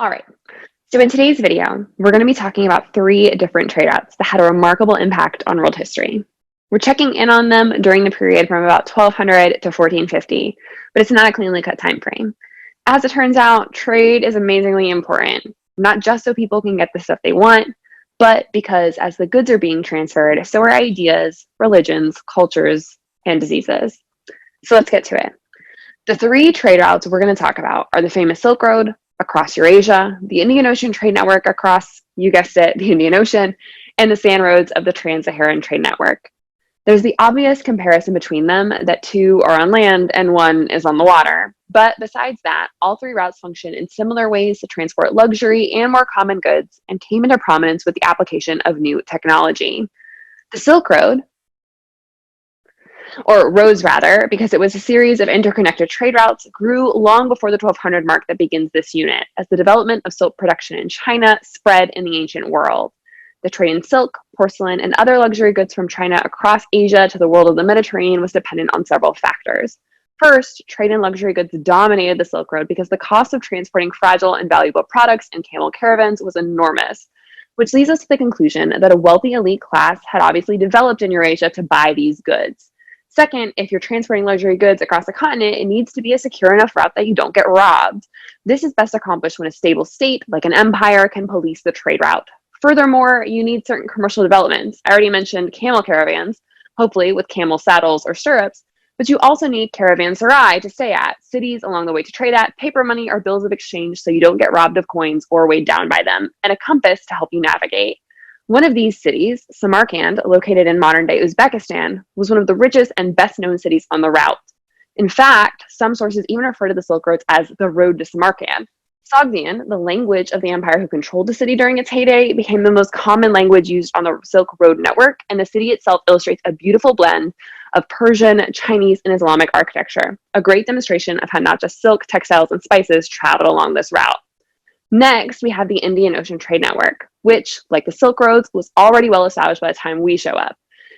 All right. So in today's video, we're going to be talking about three different trade routes that had a remarkable impact on world history. We're checking in on them during the period from about 1200 to 1450, but it's not a cleanly cut time frame. As it turns out, trade is amazingly important, not just so people can get the stuff they want, but because as the goods are being transferred, so are ideas, religions, cultures, and diseases. So let's get to it. The three trade routes we're going to talk about are the famous Silk Road across Eurasia, the Indian Ocean Trade Network across, you guessed it, the Indian Ocean, and the sand roads of the Trans-Saharan Trade Network. There's the obvious comparison between them that two are on land and one is on the water. But besides that, all three routes function in similar ways to transport luxury and more common goods and came into prominence with the application of new technology. The Silk Road, or roads rather, because it was a series of interconnected trade routes, grew long before the 1200 mark that begins this unit, as the development of silk production in China spread in the ancient world. The trade in silk, porcelain, and other luxury goods from China across Asia to the world of the Mediterranean was dependent on several factors. First, trade in luxury goods dominated the Silk Road because the cost of transporting fragile and valuable products in camel caravans was enormous, which leads us to the conclusion that a wealthy elite class had obviously developed in Eurasia to buy these goods. Second, if you're transporting luxury goods across the continent, it needs to be a secure enough route that you don't get robbed. This is best accomplished when a stable state, like an empire, can police the trade route. Furthermore, you need certain commercial developments. I already mentioned camel caravans, hopefully with camel saddles or stirrups, but you also need caravanserai to stay at, cities along the way to trade at, paper money or bills of exchange so you don't get robbed of coins or weighed down by them, and a compass to help you navigate. One of these cities, Samarkand, located in modern-day Uzbekistan, was one of the richest and best-known cities on the route. In fact, some sources even refer to the Silk Roads as the Road to Samarkand. Sogdian, the language of the empire who controlled the city during its heyday, became the most common language used on the Silk Road network, and the city itself illustrates a beautiful blend of Persian, Chinese, and Islamic architecture, a great demonstration of how not just silk, textiles, and spices traveled along this route. Next, we have the Indian Ocean Trade Network, which, like the Silk Roads, was already well established by the time we show up.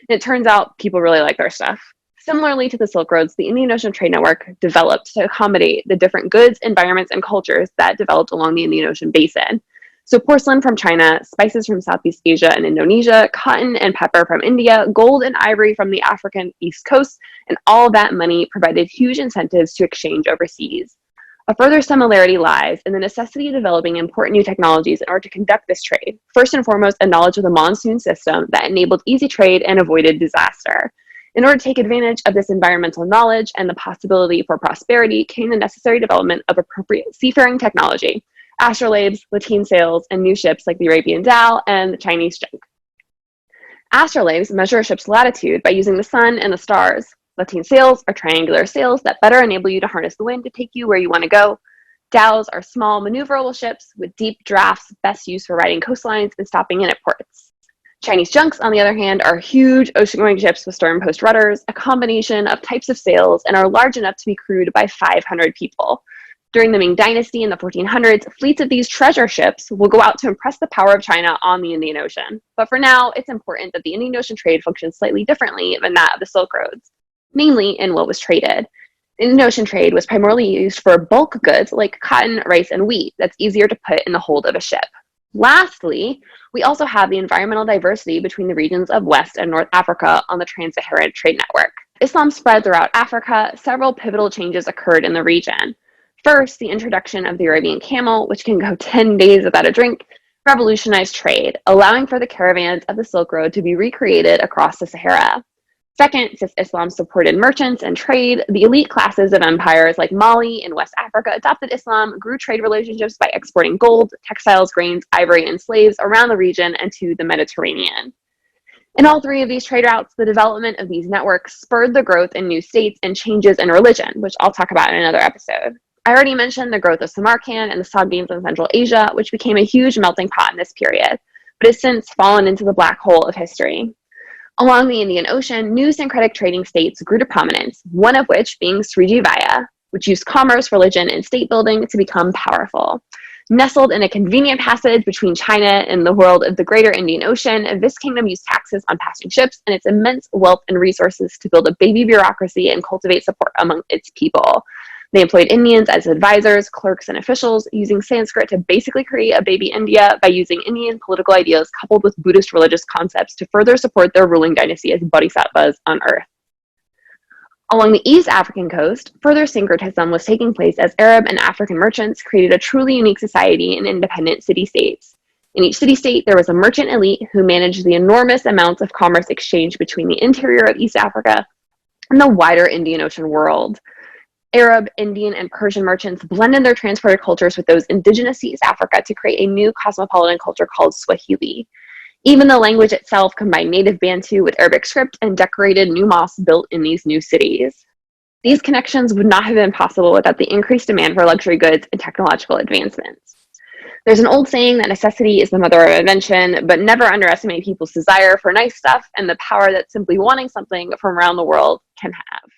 And it turns out people really like their stuff. Similarly to the Silk Roads, the Indian Ocean Trade Network developed to accommodate the different goods, environments, and cultures that developed along the Indian Ocean basin. So porcelain from China, spices from Southeast Asia and Indonesia, cotton and pepper from India, gold and ivory from the African East Coast, and all that money provided huge incentives to exchange overseas. A further similarity lies in the necessity of developing important new technologies in order to conduct this trade. First and foremost, a knowledge of the monsoon system that enabled easy trade and avoided disaster. In order to take advantage of this environmental knowledge and the possibility for prosperity came the necessary development of appropriate seafaring technology, astrolabes, lateen sails, and new ships like the Arabian dhow and the Chinese junk. Astrolabes measure a ship's latitude by using the sun and the stars. Lateen sails are triangular sails that better enable you to harness the wind to take you where you want to go. Dhows are small, maneuverable ships with deep drafts best used for riding coastlines and stopping in at ports. Chinese junks, on the other hand, are huge ocean-going ships with stern-post rudders, a combination of types of sails, and are large enough to be crewed by 500 people. During the Ming Dynasty in the 1400s, fleets of these treasure ships will go out to impress the power of China on the Indian Ocean. But for now, it's important that the Indian Ocean trade functions slightly differently than that of the Silk Roads, namely in what was traded. The Indian Ocean trade was primarily used for bulk goods like cotton, rice, and wheat that's easier to put in the hold of a ship. Lastly, we also have the environmental diversity between the regions of West and North Africa on the Trans-Saharan Trade Network. Islam spread throughout Africa. Several pivotal changes occurred in the region. First, the introduction of the Arabian camel, which can go 10 days without a drink, revolutionized trade, allowing for the caravans of the Silk Road to be recreated across the Sahara. Second, since Islam supported merchants and trade, the elite classes of empires like Mali in West Africa adopted Islam, grew trade relationships by exporting gold, textiles, grains, ivory, and slaves around the region and to the Mediterranean. In all three of these trade routes, the development of these networks spurred the growth in new states and changes in religion, which I'll talk about in another episode. I already mentioned the growth of Samarkand and the Sogdians in Central Asia, which became a huge melting pot in this period, but has since fallen into the black hole of history. Along the Indian Ocean, new syncretic trading states grew to prominence, one of which being Srivijaya, which used commerce, religion, and state building to become powerful. Nestled in a convenient passage between China and the world of the greater Indian Ocean, this kingdom used taxes on passing ships and its immense wealth and resources to build a baby bureaucracy and cultivate support among its people. They employed Indians as advisors, clerks, and officials, using Sanskrit to basically create a baby India by using Indian political ideas coupled with Buddhist religious concepts to further support their ruling dynasty as bodhisattvas on Earth. Along the East African coast, further syncretism was taking place as Arab and African merchants created a truly unique society in independent city-states. In each city-state, there was a merchant elite who managed the enormous amounts of commerce exchange between the interior of East Africa and the wider Indian Ocean world. Arab, Indian, and Persian merchants blended their transported cultures with those indigenous to East Africa to create a new cosmopolitan culture called Swahili. Even the language itself combined native Bantu with Arabic script and decorated new mosques built in these new cities. These connections would not have been possible without the increased demand for luxury goods and technological advancements. There's an old saying that necessity is the mother of invention, but never underestimate people's desire for nice stuff and the power that simply wanting something from around the world can have.